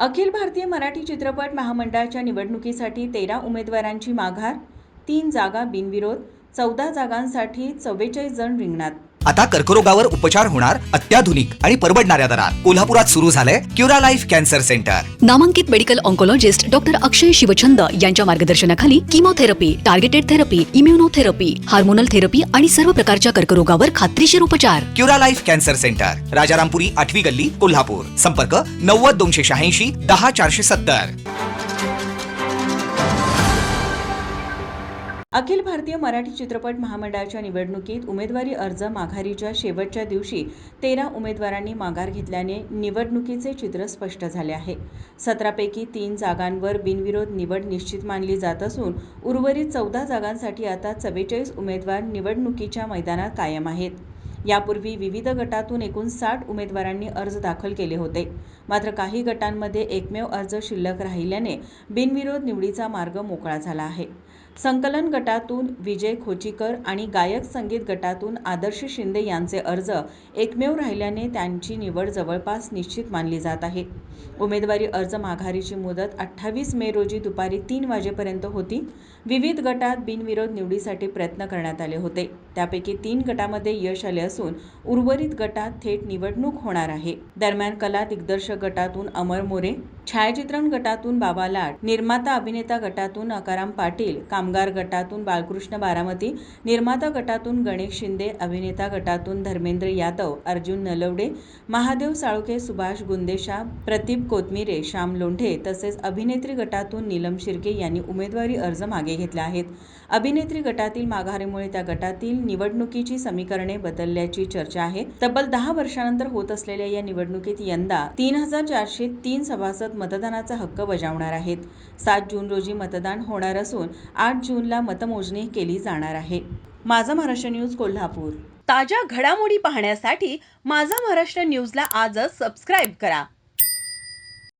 अखिल भारतीय मराठी चित्रपट महामंडळाच्या निवडणुकीसाठी 13 उमेदवारांची माघार, 3 जागा बिनविरोध, 14 जागांसाठी 44 जण रिंगणात. आता कर्करोगावर उपचार होणार अत्याधुनिक आणि परवडणाऱ्या दरात. कोल्हापुरात सुरू झालंय क्युरा लाईफ कॅन्सर सेंटर. नामांकित medical oncologist doctor Akshay Shivchand यांच्या मार्गदर्शनाखाली chemotherapy, targeted therapy, immunotherapy, hormonal therapy आणि सर्व प्रकारच्या कर्करोगावर खात्रीशीर उपचार. Cura Life Cancer Centre, Rajarampuri 8वी गल्ली, कोल्हापूर. संपर्क 90 286 10 470. अखिल भारतीय मराठी चित्रपट महामंडळाच्या निवडणुकीत उमेदवारी अर्ज माघारीच्या शेवटच्या दिवशी 13 उमेदवारांनी माघार घेतल्याने निवडणुकीचे चित्र स्पष्ट झाले आहे. 17 पैकी 3 जागांवर बिनविरोध निवड निश्चित मानली जात असून उर्वरित 14 जागांसाठी आता 44 उमेदवार निवडणुकीच्या मैदानात कायम आहेत. यापूर्वी विविध गटातून एकूण 60 उमेदवारांनी अर्ज दाखल केले होते. मात्र काही गटांमध्ये एकमेव अर्ज शिल्लक राहिल्याने बिनविरोध निवडीचा मार्ग मोकळा झाला आहे. संकलन गटातून विजय खोचीकर आणि गायक संगीत गटातून आदर्श शिंदे यांचे अर्ज एकमेव राहिल्याने त्यांची निवड जवळपास निश्चित मानली जात आहे. उमेदवारी अर्ज माघारीची मुदत 28 मे रोजी दुपारी 3 वाजेपर्यंत होती. विविध गटात बिनविरोध निवडीसाठी प्रयत्न करण्यात आले होते. त्यापैकी 3 गटामध्ये यश आले असून उर्वरित गटात थेट निवडणूक होणार आहे. दरम्यान कला दिग्दर्शक गटातून अमर मोरे, छायाचित्रण गटातून बाबा लाड, निर्माता अभिनेता गटातून अकाराम पाटील, कामगार गटातून बाळकृष्ण बारामती, निर्माता गटातून गणेश शिंदे, अभिनेता गटातून धर्मेंद्र यादव, अर्जुन नलवडे, महादेव साळुंखे, सुभाष गुंदेशा, प्रतीप कोतमिरे, श्याम लोंढे तसेच अभिनेत्री गटातून नीलम शिर्के यांनी उमेदवारी अर्ज मागे घेतले आहेत. अभिनेत्री गटातील माघारीमुळे त्या गटातील निवडणुकीची समीकरणे बदलल्याची चर्चा आहे. तब्बल 10 वर्षांनंतर होत असलेल्या या निवडणुकीत यंदा 3403 सभासद मतदानाचा हक्क बजावणार आहेत. 7 जून रोजी मतदान होणार असून 8 जूनला मतमोजणी केली जाणार आहे. माझा महाराष्ट्र न्यूज कोल्हापूर. ताज्या घडामोडी पाहण्यासाठी माझा महाराष्ट्र न्यूजला आजच सबस्क्राईब करा.